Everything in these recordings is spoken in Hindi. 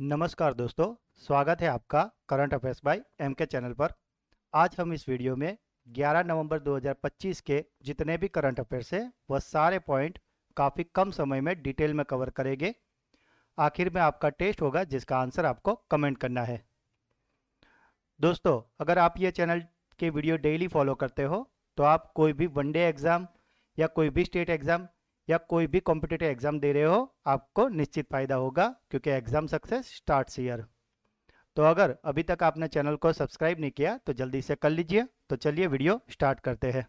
नमस्कार दोस्तों, स्वागत है आपका current affairs by MK channel पर। आज हम इस वीडियो में 11 नवंबर 2025 के जितने भी करंट अफेयर्स हैं वह सारे पॉइंट काफ़ी कम समय में डिटेल में कवर करेंगे। आखिर में आपका टेस्ट होगा जिसका आंसर आपको कमेंट करना है। दोस्तों, अगर आप ये चैनल के वीडियो डेली फॉलो करते हो तो आप कोई भी वनडे एग्ज़ाम या कोई भी स्टेट एग्ज़ाम या कोई भी कॉम्पिटिटिव एग्ज़ाम दे रहे हो, आपको निश्चित फ़ायदा होगा क्योंकि एग्ज़ाम सक्सेस स्टार्ट्स हियर। तो अगर अभी तक आपने चैनल को सब्सक्राइब नहीं किया तो जल्दी से कर लीजिए। तो चलिए वीडियो स्टार्ट करते हैं।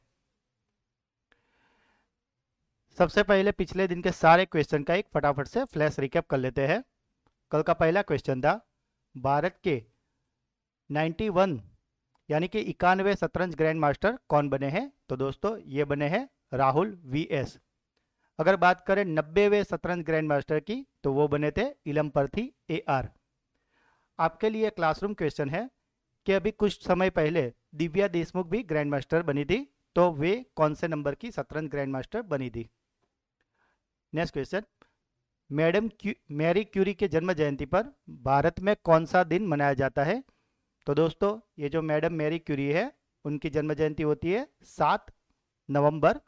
सबसे पहले पिछले दिन के सारे क्वेश्चन का एक फटाफट से फ्लैश रिकैप कर लेते हैं। कल का पहला क्वेश्चन था, भारत के 91 यानी कि 91 शतरंज ग्रैंड मास्टर कौन बने हैं? तो दोस्तों ये बने हैं राहुल वीएस। अगर बात करें 90वें शतरंज ग्रैंड मास्टर की तो वो बने थे इलमपर्थी एआर। आपके लिए क्लासरूम क्वेश्चन है कि अभी कुछ समय पहले दिव्या देशमुख भी ग्रैंड मास्टर बनी थी, तो वे कौन से नंबर की शतरंज ग्रैंड मास्टर बनी थी? नेक्स्ट क्वेश्चन, मैरी क्यूरी के जन्म जयंती पर भारत में कौन सा दिन मनाया जाता है? तो दोस्तों ये जो मैडम मैरी क्यूरी है उनकी जन्म जयंती होती है 7 नवंबर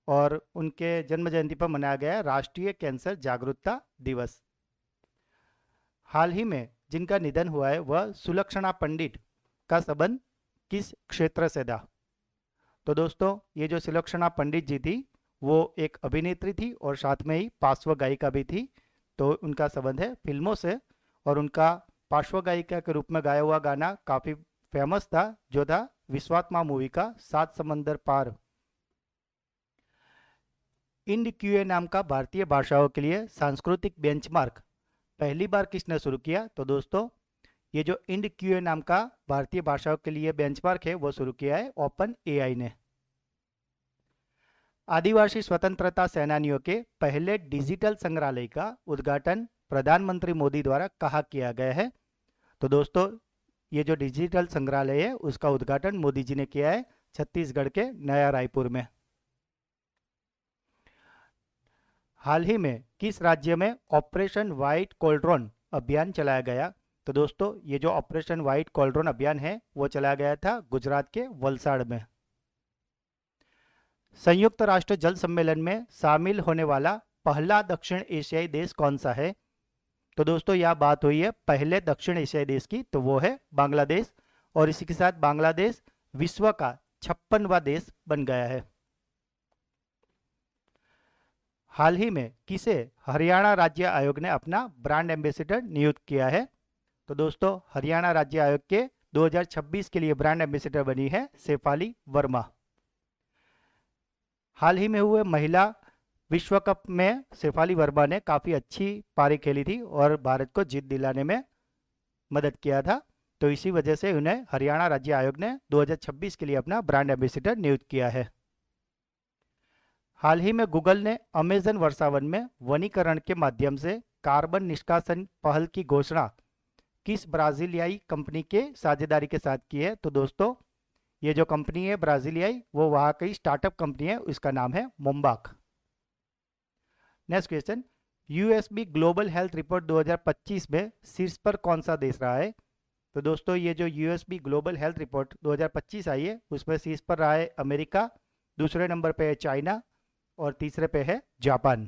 और उनके जन्म जयंती पर मनाया गया है राष्ट्रीय कैंसर जागरूकता दिवस। हाल ही में जिनका निधन हुआ है वह सुलक्षणा पंडित का संबंध किस क्षेत्र से था? तो दोस्तों ये जो सुलक्षणा पंडित जी थी वो एक अभिनेत्री थी और साथ में ही पार्श्व गायिका भी थी। तो उनका संबंध है फिल्मों से और उनका पार्श्व गायिका के रूप में गाया हुआ गाना काफ़ी फेमस था जो था विश्वात्मा मूवी का सात समंदर पार। इंड क्यूए नाम का भारतीय भाषाओं के लिए सांस्कृतिक बेंचमार्क पहली बार किसने शुरू किया? तो दोस्तों ये जो इंड क्यूए नाम का भारतीय भाषाओं के लिए बेंचमार्क है वो शुरू किया है ओपन एआई ने। आदिवासी स्वतंत्रता सेनानियों के पहले डिजिटल संग्रहालय का उद्घाटन प्रधानमंत्री मोदी द्वारा कहाँ किया गया है? तो दोस्तों ये जो डिजिटल संग्रहालय है उसका उद्घाटन मोदी जी ने किया है छत्तीसगढ़ के नया रायपुर में। हाल ही में किस राज्य में ऑपरेशन व्हाइट कोल्ड्रोन अभियान चलाया गया? तो दोस्तों ये जो ऑपरेशन व्हाइट कोल्ड्रोन अभियान है वो चलाया गया था गुजरात के वलसाड़ में। संयुक्त राष्ट्र जल सम्मेलन में शामिल होने वाला पहला दक्षिण एशियाई देश कौन सा है? तो दोस्तों यह बात हुई है पहले दक्षिण एशियाई देश की, तो वो है बांग्लादेश और इसी के साथ बांग्लादेश विश्व का 56वां देश बन गया है। हाल ही में किसे हरियाणा राज्य आयोग ने अपना ब्रांड एम्बेसडर नियुक्त किया है? तो दोस्तों हरियाणा राज्य आयोग के 2026 के लिए ब्रांड एम्बेसडर बनी है शेफाली वर्मा। हाल ही में हुए महिला विश्व कप में शेफाली वर्मा ने काफ़ी अच्छी पारी खेली थी और भारत को जीत दिलाने में मदद किया था। तो इसी वजह से उन्हें हरियाणा राज्य आयोग ने 2026 के लिए अपना ब्रांड एम्बेसडर नियुक्त किया है। हाल ही में गूगल ने अमेजन वर्षावन में वनीकरण के माध्यम से कार्बन निष्कासन पहल की घोषणा किस ब्राजीलियाई कंपनी के साझेदारी के साथ की है? तो दोस्तों ये जो कंपनी है ब्राजीलियाई वो वहाँ की स्टार्टअप कंपनी है, इसका नाम है मोम्बाक। Next question, USB global health report 2025 में शीर्ष पर कौन सा देश रहा है? तो दोस्तों ये जो यूएसबी ग्लोबल हेल्थ रिपोर्ट 2025 आई है उसमें शीर्ष पर रहा है अमेरिका, दूसरे नंबर पे है चाइना और तीसरे पे है जापान।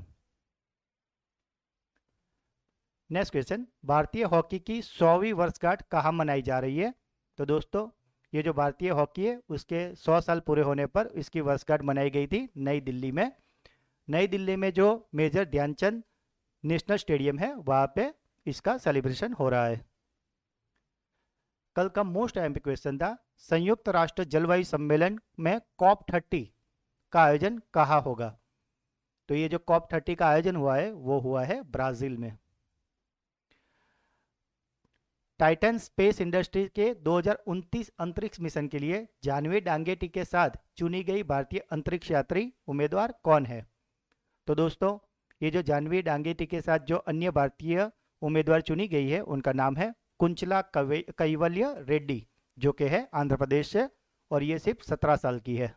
नेक्स्ट क्वेश्चन, भारतीय हॉकी की 100वीं वर्षगांठ कहाँ मनाई जा रही है? तो दोस्तों ये जो भारतीय हॉकी है उसके 100 साल पूरे होने पर इसकी वर्षगांठ मनाई गई थी नई दिल्ली में। नई दिल्ली में जो मेजर ध्यानचंद नेशनल स्टेडियम है वहाँ पे इसका सेलिब्रेशन हो रहा है। कल का मोस्ट एमपी क्वेश्चन था, संयुक्त राष्ट्र जलवायु सम्मेलन में COP30 का आयोजन कहाँ होगा? तो ये जो COP30 का आयोजन हुआ है वो हुआ है ब्राजील में। टाइटन स्पेस इंडस्ट्रीज के 2029 अंतरिक्ष मिशन के लिए जानवी डांगेटी के साथ चुनी गई भारतीय अंतरिक्ष यात्री उम्मीदवार कौन है? तो दोस्तों ये जो जानवी डांगेटी के साथ जो अन्य भारतीय उम्मीदवार चुनी गई है उनका नाम है कुंचला कैवल्य रेड्डी जो कि है आंध्र प्रदेश से और ये सिर्फ 17 साल की है।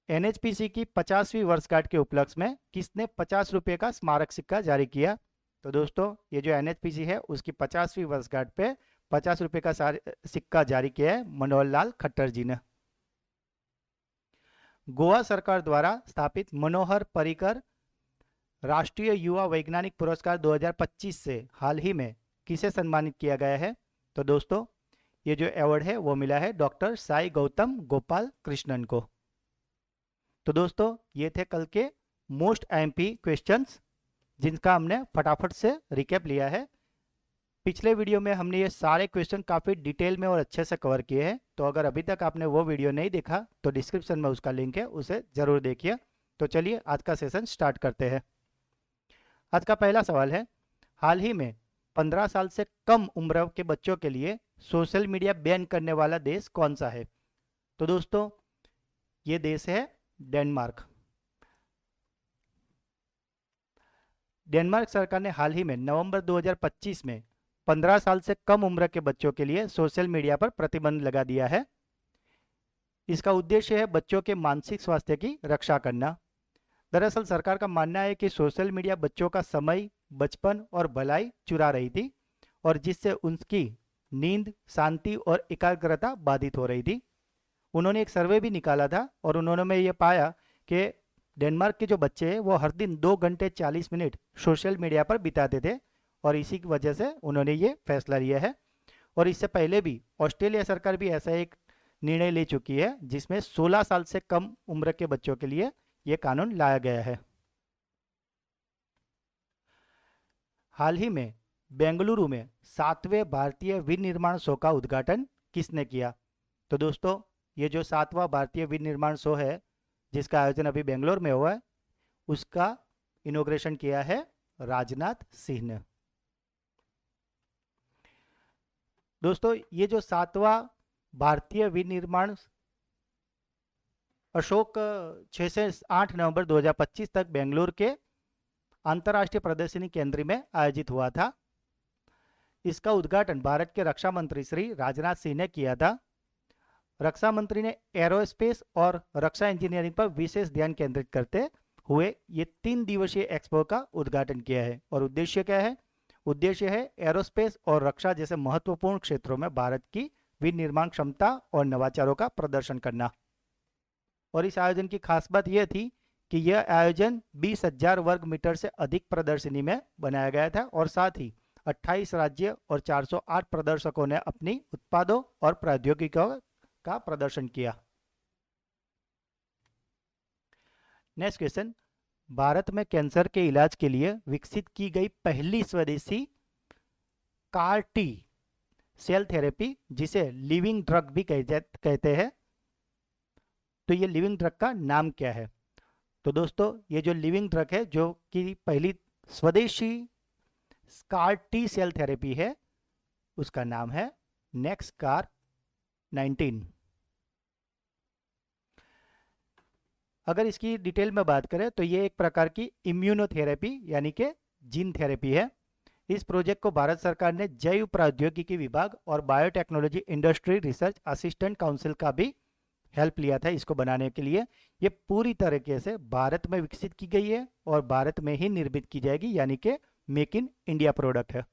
एनएचपीसी की 50वीं वर्षगांठ के उपलक्ष्य में किसने 50 रुपये का स्मारक सिक्का जारी किया? तो दोस्तों ये जो एनएचपीसी है उसकी 50वीं वर्षगांठ पे 50 रुपये का सिक्का जारी किया है मनोहर लाल खट्टर जी ने। गोवा सरकार द्वारा स्थापित मनोहर पर्रिकर राष्ट्रीय युवा वैज्ञानिक पुरस्कार 2025 से हाल ही में किसे सम्मानित किया गया है? तो दोस्तों ये जो अवार्ड है वो मिला है डॉक्टर साई गौतम गोपाल कृष्णन को। तो दोस्तों ये थे कल के मोस्ट आईएमपी क्वेश्चंस जिनका हमने फटाफट से रिकैप लिया है। पिछले वीडियो में हमने ये सारे क्वेश्चन काफ़ी डिटेल में और अच्छे से कवर किए हैं, तो अगर अभी तक आपने वो वीडियो नहीं देखा तो डिस्क्रिप्शन में उसका लिंक है, उसे ज़रूर देखिए। तो चलिए आज का सेशन स्टार्ट करते हैं। आज का पहला सवाल है, हाल ही में 15 साल से कम उम्र के बच्चों के लिए सोशल मीडिया बैन करने वाला देश कौन सा है? तो दोस्तों ये देश है डेनमार्क। डेनमार्क सरकार ने हाल ही में नवंबर 2025 में 15 साल से कम उम्र के बच्चों के लिए सोशल मीडिया पर प्रतिबंध लगा दिया है। इसका उद्देश्य है बच्चों के मानसिक स्वास्थ्य की रक्षा करना। दरअसल सरकार का मानना है कि सोशल मीडिया बच्चों का समय, बचपन और भलाई चुरा रही थी और जिससे उनकी नींद, शांति और एकाग्रता बाधित हो रही थी। उन्होंने एक सर्वे भी निकाला था और उन्होंने ये पाया कि डेनमार्क के जो बच्चे हैं वो हर दिन 2 घंटे 40 मिनट सोशल मीडिया पर बिताते थे और इसी की वजह से उन्होंने ये फैसला लिया है। और इससे पहले भी ऑस्ट्रेलिया सरकार भी ऐसा एक निर्णय ले चुकी है जिसमें 16 साल से कम उम्र के बच्चों के लिए ये कानून लाया गया है। हाल ही में बेंगलुरु में 7वें भारतीय विनिर्माण शो का उद्घाटन किसने किया? तो दोस्तों ये जो 7वां भारतीय विनिर्माण शो है जिसका आयोजन अभी बेंगलोर में हुआ है उसका इनॉग्रेशन किया है राजनाथ सिंह ने। दोस्तों ये जो 7वां भारतीय विनिर्माण अशोक 6 से 8 नवंबर 2025 तक बेंगलुरु के अंतर्राष्ट्रीय प्रदर्शनी केंद्र में आयोजित हुआ था। इसका उद्घाटन भारत के रक्षा मंत्री श्री राजनाथ सिंह ने किया था। रक्षा मंत्री ने एरोस्पेस और रक्षा इंजीनियरिंग पर विशेष ध्यान केंद्रित करते हुए ये 3 दिवसीय एक्सपो का उद्घाटन किया है। और उद्देश्य क्या है? उद्देश्य है एरोस्पेस और रक्षा जैसे महत्वपूर्ण क्षेत्रों में भारत की विनिर्माण क्षमता और नवाचारों का प्रदर्शन करना। और इस आयोजन की खास बात यह थी कि यह आयोजन 20,000 वर्ग मीटर से अधिक प्रदर्शनी में बनाया गया था और साथ ही 28 राज्य और 408 प्रदर्शकों ने अपनी उत्पादों और प्रौद्योगिकियों का प्रदर्शन किया। नेक्स्ट क्वेश्चन, भारत में कैंसर के इलाज के लिए विकसित की गई पहली स्वदेशी कार टी सेल थेरेपी जिसे लिविंग ड्रग भी कहते हैं, तो ये लिविंग ड्रग का नाम क्या है? तो दोस्तों ये जो लिविंग ड्रग है जो कि पहली स्वदेशी कार टी सेल थेरेपी है उसका नाम है नेक्स्ट कार 19। अगर इसकी डिटेल में बात करें तो ये एक प्रकार की इम्यूनोथेरेपी यानी कि जीन थेरेपी है। इस प्रोजेक्ट को भारत सरकार ने जैव प्रौद्योगिकी विभाग और biotechnology industry research assistant council का भी हेल्प लिया था इसको बनाने के लिए। ये पूरी तरीके से भारत में विकसित की गई है और भारत में ही निर्मित की जाएगी यानी कि मेक इन इंडिया प्रोडक्ट है।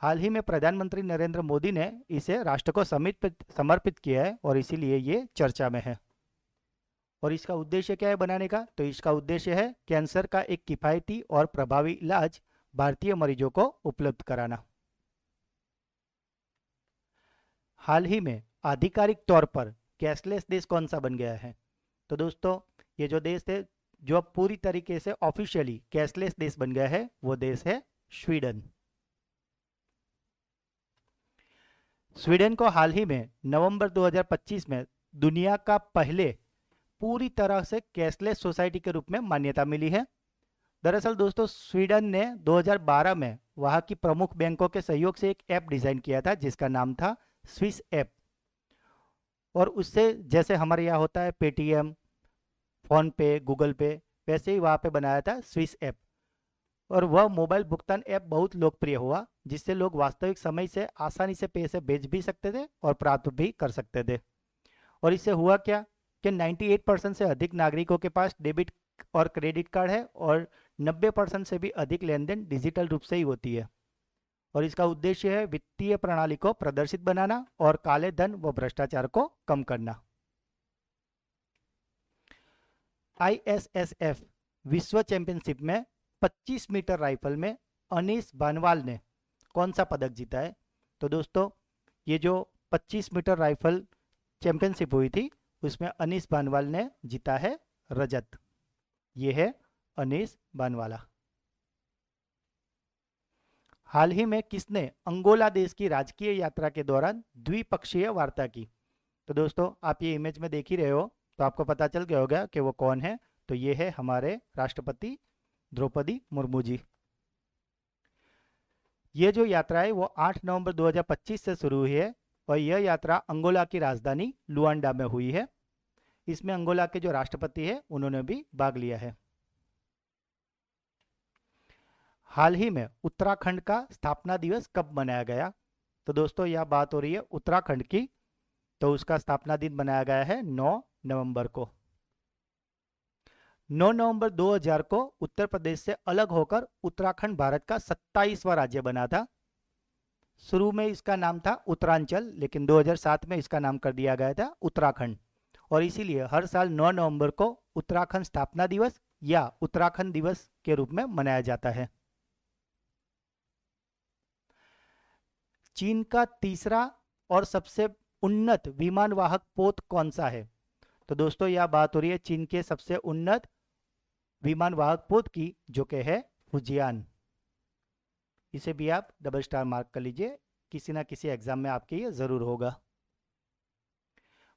हाल ही में प्रधानमंत्री नरेंद्र मोदी ने इसे राष्ट्र को समर्पित किया है और इसीलिए ये चर्चा में है। और इसका उद्देश्य क्या है बनाने का? तो इसका उद्देश्य है कैंसर का एक किफायती और प्रभावी इलाज भारतीय मरीजों को उपलब्ध कराना। हाल ही में आधिकारिक तौर पर कैशलेस देश कौन सा बन गया है? तो दोस्तों ये जो देश है जो अब पूरी तरीके से ऑफिशियली कैशलेस देश बन गया है वो देश है स्वीडन। स्वीडन को हाल ही में नवंबर 2025 में दुनिया का पहले पूरी तरह से कैशलेस सोसाइटी के रूप में मान्यता मिली है। दरअसल दोस्तों स्वीडन ने 2012 में वहां की प्रमुख बैंकों के सहयोग से एक ऐप डिजाइन किया था जिसका नाम था स्विस ऐप। और उससे जैसे हमारे यहाँ होता है पेटीएम, फोन पे, गूगल पे, वैसे ही वहाँ पे बनाया था स्विस ऐप। और वह मोबाइल भुगतान ऐप बहुत लोकप्रिय हुआ जिससे लोग वास्तविक समय से आसानी से पैसे भेज भी सकते थे और प्राप्त भी कर सकते थे। और इससे हुआ क्या कि 98% से अधिक नागरिकों के पास डेबिट और क्रेडिट कार्ड है और 90% से भी अधिक लेन देन डिजिटल रूप से ही होती है। और इसका उद्देश्य है वित्तीय प्रणाली को प्रदर्शित बनाना और काले धन व भ्रष्टाचार को कम करना। ISSF विश्व चैंपियनशिप में 25 मीटर राइफल में अनीस बानवाल ने कौन सा पदक जीता है? तो दोस्तों ये जो 25 मीटर राइफल चैंपियनशिप हुई थी उसमें अनीस बानवाल ने जीता है रजत। ये है अनीस बानवाला। हाल ही में किसने अंगोला देश की राजकीय यात्रा के दौरान द्विपक्षीय वार्ता की? तो दोस्तों आप ये इमेज में देख ही रहे हो तो आपको पता चल गया होगा कि वो कौन है। तो ये है हमारे राष्ट्रपति द्रौपदी मुर्मू जी। ये जो यात्रा है वो 8 नवंबर 2025 से शुरू हुई है और यह यात्रा अंगोला की राजधानी लुआंडा में हुई है। इसमें अंगोला के जो राष्ट्रपति है उन्होंने भी भाग लिया है। हाल ही में उत्तराखंड का स्थापना दिवस कब मनाया गया? तो दोस्तों यह बात हो रही है उत्तराखंड की, तो उसका स्थापना दिन मनाया गया है 9 नवंबर को। 9 नवंबर 2000 को उत्तर प्रदेश से अलग होकर उत्तराखंड भारत का 27वां राज्य बना था। शुरू में इसका नाम था उत्तरांचल, लेकिन 2007 में इसका नाम कर दिया गया था उत्तराखंड। और इसीलिए हर साल 9 नवंबर को उत्तराखंड स्थापना दिवस या उत्तराखंड दिवस के रूप में मनाया जाता है। चीन का तीसरा और सबसे उन्नत विमान वाहक पोत कौन सा है? तो दोस्तों यह बात हो रही है चीन के सबसे उन्नत विमान वाहक पोत की, जो कि है फुजियान। इसे भी आप डबल स्टार मार्क कर लीजिए, किसी ना किसी एग्जाम में आपके ये जरूर होगा।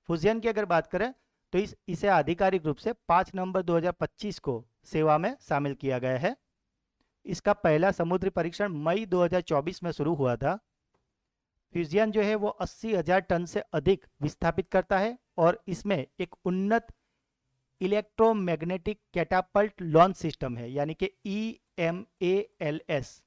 फुजियान की अगर बात करें तो इसे आधिकारिक रूप से 5 नवंबर 2025 को सेवा में शामिल किया गया है। इसका पहला समुद्री परीक्षण मई 2024 में शुरू हुआ था। फ्यूजियन जो है वो 80,000 टन से अधिक विस्थापित करता है और इसमें एक उन्नत इलेक्ट्रोमैग्नेटिक कैटापल्ट लॉन्च सिस्टम है, यानी कि EMALS।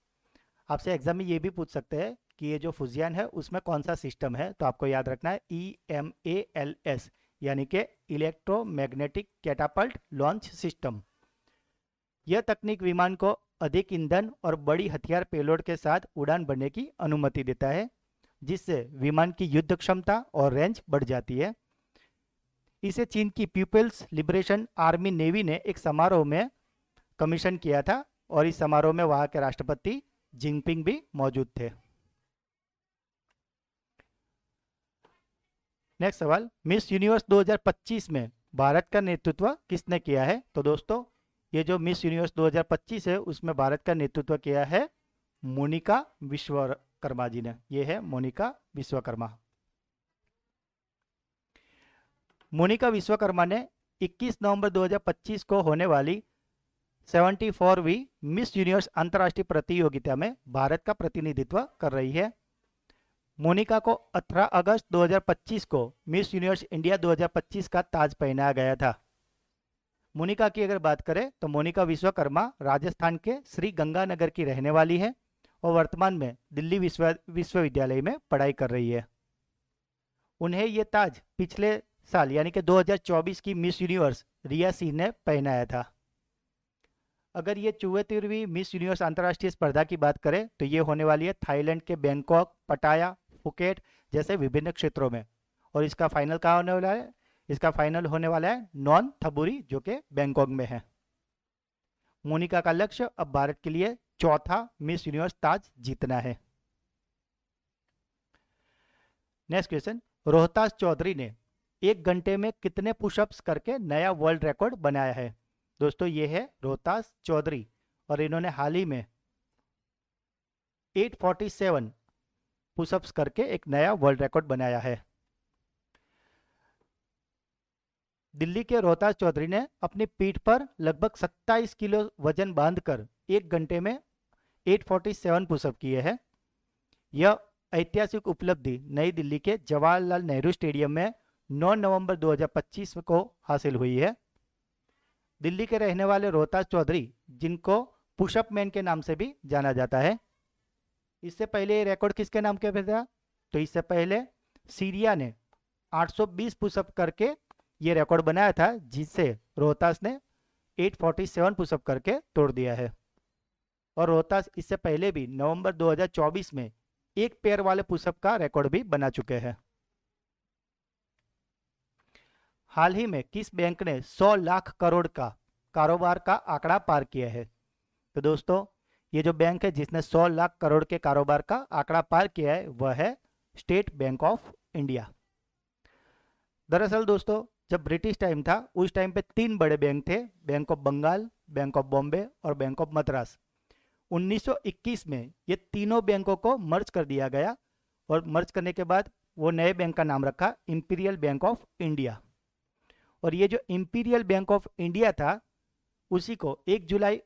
आपसे एग्जाम में ये भी पूछ सकते हैं कि ये जो फ्यूजियन है उसमें कौन सा सिस्टम है, तो आपको याद रखना है EMALS, यानी कि इलेक्ट्रोमैग्नेटिक कैटापल्ट लॉन्च सिस्टम। यह तकनीक विमान को अधिक ईंधन और बड़ी हथियार पेलोड के साथ उड़ान भरने की अनुमति देता है, जिससे विमान की युद्ध क्षमता और रेंज बढ़ जाती है। इसे चीन की पीपल्स लिबरेशन आर्मी नेवी ने एक समारोह में कमीशन किया था और इस समारोह में वहां के राष्ट्रपति जिनपिंग भी मौजूद थे। नेक्स्ट सवाल, मिस यूनिवर्स 2025 में भारत का नेतृत्व किसने किया है? तो दोस्तों ये जो मिस यूनिवर्स 2025 है उसमें भारत का नेतृत्व किया है मोनिका विश्वकर्मा जी ने। ये है मोनिका विश्वकर्मा। मोनिका विश्वकर्मा ने 21 नवंबर 2025 को होने वाली 74वीं मिस यूनिवर्स अंतर्राष्ट्रीय प्रतियोगिता में भारत का प्रतिनिधित्व कर रही है। मोनिका को 18 अगस्त 2025 को मिस यूनिवर्स इंडिया 2025 का ताज पहनाया गया था। मोनिका की अगर बात करें तो मोनिका विश्वकर्मा राजस्थान के श्री गंगानगर की रहने वाली है और वर्तमान में दिल्ली विश्वविद्यालय में पढ़ाई कर रही है। उन्हें ये ताज पिछले साल यानी कि 2024 की मिस यूनिवर्स रिया सिंह ने पहनाया था। अगर ये 74वीं मिस यूनिवर्स अंतर्राष्ट्रीय स्पर्धा की बात करें तो ये होने वाली है थाईलैंड के बैंकॉक, पटाया, फुकेट जैसे विभिन्न क्षेत्रों में। और इसका फाइनल कहाँ होने वाला है? इसका फाइनल होने वाला है नॉन थबुरी, जो कि बैंकॉक में है। मोनिका का लक्ष्य अब भारत के लिए चौथा मिस यूनिवर्स ताज जीतना है। नेक्स्ट क्वेश्चन, रोहतास चौधरी ने 1 घंटे में कितने पुशअप्स करके नया वर्ल्ड रिकॉर्ड बनाया है? दोस्तों ये है रोहतास चौधरी और इन्होंने हाल ही में 847 पुशअप्स करके एक नया वर्ल्ड रिकॉर्ड बनाया है। दिल्ली के रोहतास चौधरी ने अपनी पीठ पर लगभग 27 किलो वजन बांधकर 1 घंटे में 847 पुशअप किए हैं। यह ऐतिहासिक उपलब्धि नई दिल्ली के जवाहरलाल नेहरू स्टेडियम में 9 नवंबर 2025 को हासिल हुई है। दिल्ली के रहने वाले रोहतास चौधरी, जिनको पुशअप मैन के नाम से भी जाना जाता है, इससे पहले ये रिकॉर्ड किसके नाम के पे था? तो इससे पहले सीरिया ने 820 पुशअप करके ये रिकॉर्ड बनाया था जिससे रोहतास ने 847 पुशअप करके तोड़ दिया है। और रोहतास इससे पहले भी नवंबर 2024 में एक पैर वाले पुशअप का रिकॉर्ड भी बना चुके हैं। हाल ही में किस बैंक ने 100 लाख करोड़ का कारोबार का आंकड़ा पार किया है? तो दोस्तों, ये जो बैंक है जिसने 100 लाख करोड़ के कारोबार का आंकड़ा पार किया है वह है स्टेट बैंक ऑफ इंडिया। दरअसल दोस्तों, जब ब्रिटिश टाइम था उस टाइम पे 3 बड़े बैंक थे, bank of Bengal, bank of Bombay और बैंक ऑफ मद्रास। 1921 में ये तीनों बैंकों को मर्ज कर दिया गया और मर्ज करने के बाद वो नए बैंक का नाम रखा इंपीरियल बैंक ऑफ इंडिया। और ये जो इंपीरियल बैंक ऑफ इंडिया था उसी को 1 जुलाई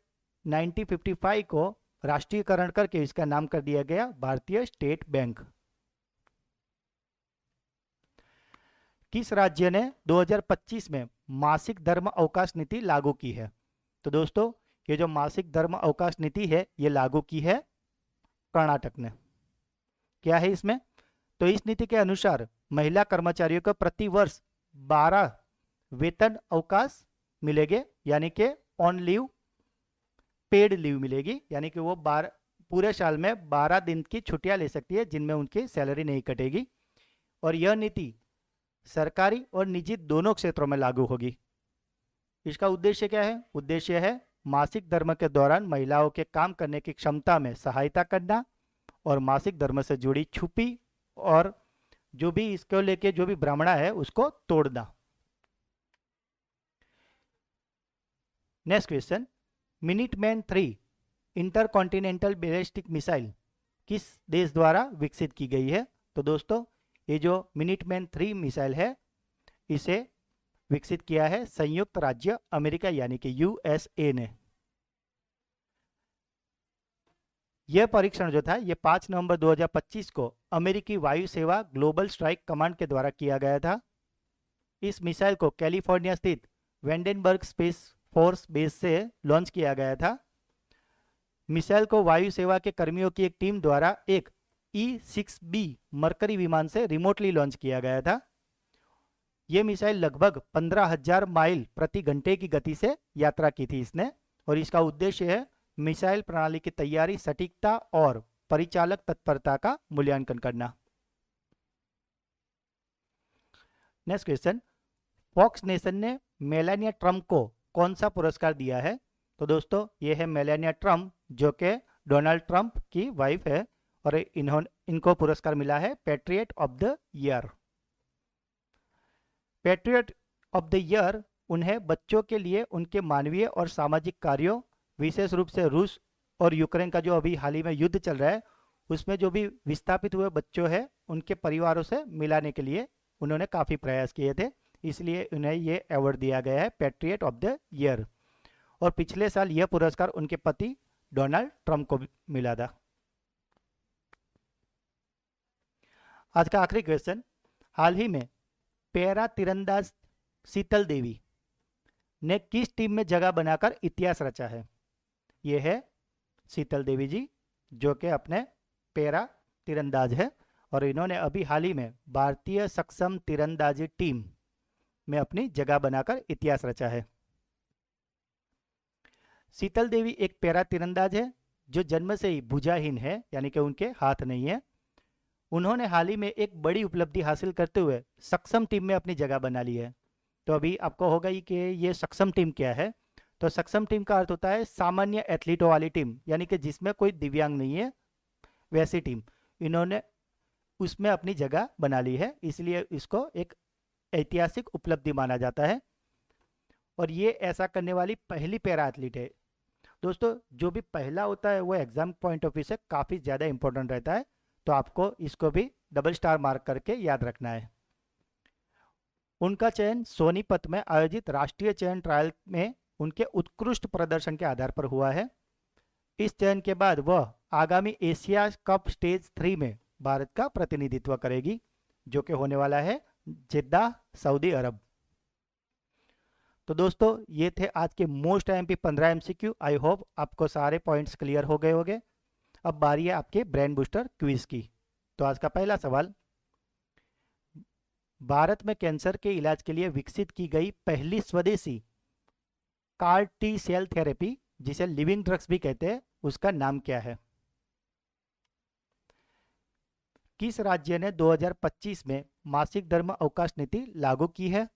1955 को राष्ट्रीयकरण करके इसका नाम कर दिया गया भारतीय स्टेट बैंक। किस राज्य ने 2025 में मासिक धर्म अवकाश नीति लागू की है? तो दोस्तों, ये जो मासिक धर्म अवकाश नीति है ये लागू की है कर्नाटक ने। क्या है इसमें? तो इस नीति के अनुसार महिला कर्मचारियों को प्रति वर्ष 12 वेतन अवकाश मिलेंगे, यानी कि ऑन लीव पेड लीव मिलेगी, यानी कि वो पूरे साल में 12 दिन की छुट्टियां ले सकती है जिनमें उनकी सैलरी नहीं कटेगी। और यह नीति सरकारी और निजी दोनों क्षेत्रों में लागू होगी। इसका उद्देश्य क्या है? उद्देश्य है मासिक धर्म के दौरान महिलाओं के काम करने की क्षमता में सहायता करना और मासिक धर्म से जुड़ी छुपी और जो भी इसको लेके जो भी भ्रमणा है उसको तोड़ना। Next question, Minuteman 3 intercontinental ballistic missile किस देश द्वारा विकसित की गई है? तो दोस्तों, ये जो मिनिटमैन 3 मिसाइल है इसे विकसित किया है संयुक्त राज्य अमेरिका यानी कि यूएसए ने। यह परीक्षण जो था ये 5 नवंबर 2025 को अमेरिकी वायु सेवा ग्लोबल स्ट्राइक कमांड के द्वारा किया गया था। इस मिसाइल को कैलिफोर्निया स्थित वेंडेनबर्ग स्पेस फोर्स बेस से लॉन्च किया गया था। मिसाइल को वायु सेवा के कर्मियों की एक टीम द्वारा एक E-6B मरकरी विमान से रिमोटली लॉन्च किया गया था। यह मिसाइल लगभग 15,000 माइल प्रति घंटे की गति से यात्रा की थी इसने। और इसका उद्देश्य है मिसाइल प्रणाली की तैयारी, सटीकता और परिचालक तत्परता का मूल्यांकन करना। नेक्स्ट क्वेश्चन, फॉक्स नेशन ने मेलानिया ट्रंप को कौन सा पुरस्कार दिया है? तो दोस्तों, ये है मेलानिया ट्रंप जो कि डोनाल्ड ट्रंप की वाइफ है और इनको पुरस्कार मिला है patriot of the year. Patriot of the year उन्हें बच्चों के लिए उनके मानवीय और सामाजिक कार्यों, विशेष रूप से रूस और यूक्रेन का जो अभी हाल ही में युद्ध चल रहा है उसमें जो भी विस्थापित हुए बच्चों हैं उनके परिवारों से मिलाने के लिए उन्होंने काफ़ी प्रयास किए थे, इसलिए उन्हें ये अवार्ड दिया गया है पैट्रियट ऑफ द ईयर। और पिछले साल यह पुरस्कार उनके पति डोनाल्ड ट्रंप को मिला था। आज का आखिरी क्वेश्चन, हाल ही में पैरा तीरंदाज शीतल देवी ने किस टीम में जगह बनाकर इतिहास रचा है? ये है शीतल देवी जी जो कि अपने पैरा तीरंदाज है और इन्होंने अभी हाल ही में भारतीय सक्षम तीरंदाजी टीम में अपनी जगह बनाकर इतिहास रचा है। शीतल देवी एक पैरा तीरंदाज है जो जन्म से ही भुजाहीन है, यानी कि उनके हाथ नहीं है। उन्होंने हाल ही में एक बड़ी उपलब्धि हासिल करते हुए सक्षम टीम में अपनी जगह बना ली है। तो अभी आपको होगा ही कि ये सक्षम टीम क्या है। तो सक्षम टीम का अर्थ होता है सामान्य एथलीटों वाली टीम, यानी कि जिसमें कोई दिव्यांग नहीं है, वैसी टीम। इन्होंने उसमें अपनी जगह बना ली है, इसलिए इसको एक ऐतिहासिक उपलब्धि माना जाता है और ये ऐसा करने वाली पहली पैरा एथलीट है। दोस्तों, जो भी पहला होता है वो एग्जाम पॉइंट ऑफ व्यू से काफ़ी ज़्यादा इंपॉर्टेंट रहता है, तो आपको इसको भी डबल स्टार मार्क करके याद रखना है। उनका चयन सोनीपत में आयोजित राष्ट्रीय चयन ट्रायल में उनके उत्कृष्ट प्रदर्शन के आधार पर हुआ है। इस चयन के बाद वह आगामी एशिया कप स्टेज 3 में भारत का प्रतिनिधित्व करेगी जो कि होने वाला है जिद्दा, सऊदी अरब। तो दोस्तों, ये थे आज के most MP 15 MCQ. I hope आपको सारे पॉइंट्स क्लियर हो गए होंगे। अब बारी है आपके ब्रेन बूस्टर क्विज की। तो आज का पहला सवाल, भारत में कैंसर के इलाज के लिए विकसित की गई पहली स्वदेशी CAR T सेल थेरेपी, जिसे लिविंग ड्रग्स भी कहते हैं, उसका नाम क्या है? किस राज्य ने 2025 में मासिक धर्म अवकाश नीति लागू की है?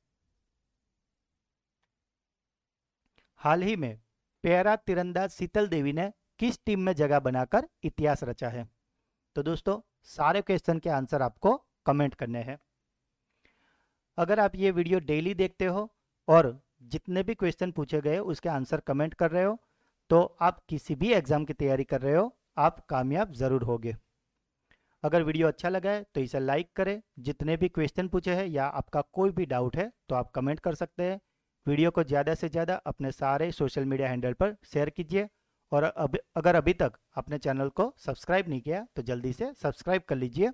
हाल ही में पैरा तीरंदाज शीतल देवी ने किस टीम में जगह बनाकर इतिहास रचा है? तो दोस्तों, सारे क्वेश्चन के आंसर आपको कमेंट करने हैं। अगर आप ये वीडियो डेली देखते हो और जितने भी क्वेश्चन पूछे गए उसके आंसर कमेंट कर रहे हो, तो आप किसी भी एग्जाम की तैयारी कर रहे हो, आप कामयाब जरूर होगे। अगर वीडियो अच्छा लगा है तो इसे लाइक करें। जितने भी क्वेश्चन पूछे हैं या आपका कोई भी डाउट है तो आप कमेंट कर सकते हैं। वीडियो को ज़्यादा से ज़्यादा अपने सारे सोशल मीडिया हैंडल पर शेयर कीजिए। और अगर अभी तक अपने चैनल को सब्सक्राइब नहीं किया तो जल्दी से सब्सक्राइब कर लीजिए।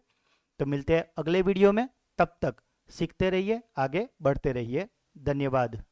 तो मिलते हैं अगले वीडियो में, तब तक सीखते रहिए, आगे बढ़ते रहिए। धन्यवाद।